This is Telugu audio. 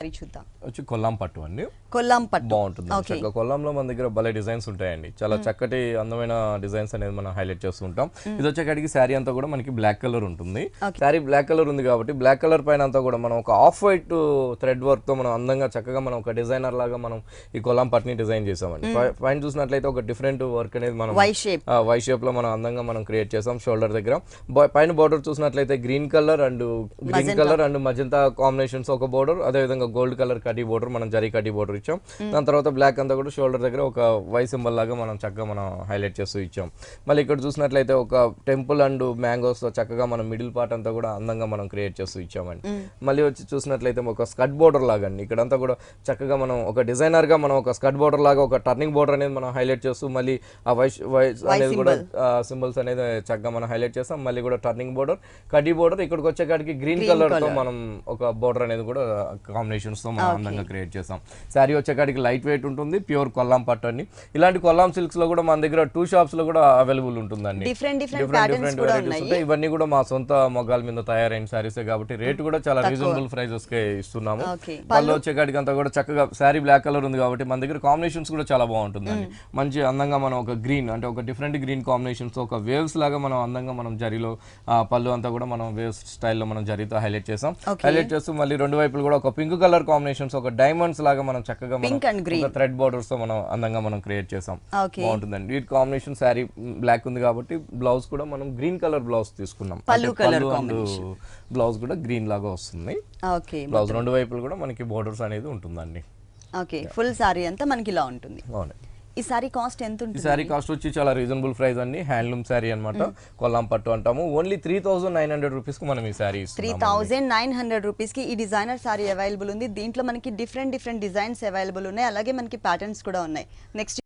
చూద్దాం. వచ్చి కొల్లాం పట్టు అండి. కొల్లాం పట్టు బాగుంటుంది. చక్కగా కొల్లాంలో మన దగ్గర భలే డిజైన్స్ ఉంటాయండి. చాలా చక్కటి అందమైన డిజైన్స్ అనేది మనం హైలైట్ చేస్తూ ఉంటాం. ఇది వచ్చేకాడికి శారీ అంతా కూడా మనకి బ్లాక్ కలర్ ఉంటుంది. శారీ బ్లాక్ కలర్ ఉంది కాబట్టి బ్లాక్ కలర్ పైన అంతా కూడా మనం ఒక ఆఫ్ వైట్ థ్రెడ్ వర్క్ తో మనం అందంగా చక్కగా మనం ఒక డిజైనర్ లాగా మనం ఈ కొల్లాం పట్టుని డిజైన్ చేసామండి. పైన చూసినట్లయితే ఒక డిఫరెంట్ వర్క్ అనేది మనం వై షేప్ లో మనం అందంగా మనం క్రియేట్ చేసాం. షోల్డర్ దగ్గర పైన బోర్డర్ చూసినట్లయితే green colour and magenta combinations ఒక బోర్డర్, అదే విధంగా గోల్డ్ కలర్ కటీ బోర్డర్, మనం జరీ కటీ బోర్డర్ ఇచ్చాం. దాని తర్వాత బ్లాక్ అంతా కూడా షోల్డర్ దగ్గర ఒక వై సింబల్ లాగా మనం చక్కగా మనం హైలైట్ చేస్తూ ఇచ్చాం. మళ్ళీ ఇక్కడ చూసినట్లయితే ఒక టెంపుల్ అండ్ మ్యాంగోస్ తో చక్కగా మనం మిడిల్ పార్ట్ అంతా కూడా అందంగా మనం క్రియేట్ చేస్తూ ఇచ్చామండి. మళ్ళీ వచ్చి చూసినట్లయితే ఒక స్కర్ట్ బోర్డర్ లాగా అండి. ఇక్కడంతా కూడా చక్కగా మనం ఒక డిజైనర్ గా మనం ఒక స్కర్ట్ బోర్డర్ లాగా ఒక టర్నింగ్ బోర్డర్ అనేది మనం హైలైట్ చేస్తూ మళ్ళీ ఆ వై అనేది కూడా సింబల్స్ అనేది చక్కగా మనం హైలైట్ చేస్తాం. మళ్ళీ కూడా టర్నింగ్ బోర్డర్, కటీ బోర్డర్, ఇక్కడికి వచ్చేకాడికి గ్రీన్ కలర్ తో మనం ఒక బోర్డర్ అనేది కూడా కాంబినేషన్స్ తో మనం అందంగా క్రియేట్ చేస్తాం. శారీ వచ్చేకాడికి లైట్ వెయిట్ ఉంటుంది, ప్యూర్ కొల్లాం పట్టు అండి. ఇలాంటి కొల్లాం సిల్క్స్ లో కూడా మన దగ్గర 2 షాప్స్ లో కూడా అవైలబుల్ ఉంటుందండి. డిఫరెంట్ వెరైటీస్ ఉంటాయి. ఇవన్నీ కూడా మా సొంత మొగ్గాల మీద తయారైన శారీసే కాబట్టి రేట్ కూడా చాలా రీజనబుల్ ప్రైజెస్ కే ఇస్తున్నాము. పళ్ళు వచ్చేకాడికి అంతా కూడా చక్కగా శారీ బ్లాక్ కలర్ ఉంది కాబట్టి మన దగ్గర కాంబినేషన్స్ కూడా చాలా బాగుంటుందండి. మంచి అందంగా మనం ఒక గ్రీన్ అంటే ఒక డిఫరెంట్ గ్రీన్ కాంబినేషన్స్ ఒక వేవ్స్ లాగా మనం అందంగా మనం జరీలో పళ్ళు అంతా కూడా మనం వేవ్స్ స్టైల్లో మనం జరీతో హైలైట్ చేసాం. హైలైట్ చేస్తూ మళ్ళీ రెండు వైపులు కూడా ఒక పింక్ కలర్ కాంబినేషన్స్ ఒక డైమండ్స్ లాగా మనం చక్కగా థ్రెడ్ బోర్డర్స్ తో మనం అందంగా మనం క్రియేట్ చేసాం. బాగుంటుందండి. ఈ కాంబినేషన్ శారీ బ్లాక్ ఉంది కాబట్టి బ్లౌజ్ కూడా మనం గ్రీన్ కలర్ బ్లౌజ్ తీసుకున్నాం. బ్లౌజ్ కూడా గ్రీన్ లాగా వస్తుంది. బ్లౌజ్ రెండు వైపులు కూడా మనకి బోర్డర్స్ అనేది ఉంటుందండి. ఫుల్ సారీ అంతా మనకి ఇలా ఉంటుంది. ఈ సారీ కాస్ట్ ఎంత ఉంటుంది? ఈ సారీ కాస్ట్ వచ్చి చాలా రీజనబుల్ ప్రైస్ అండి. హ్యాండ్లూమ్ సారీ అన్నమాట, కొల్లాం పట్టు అంటాము. ఓన్లీ 3900 రూపీస్ కు మనం ఈ సారీ ఇస్తున్నాం. 3900 రూపీస్ కి ఈ డిజైనర్ సారీ అవైలబుల్ ఉంది. దీంట్లో మనకి డిఫరెంట్ డిజైన్స్ అవైలబుల్ ఉన్నాయి, అలాగే మనకి ప్యాటర్న్స్ కూడా ఉన్నాయి. నెక్స్ట్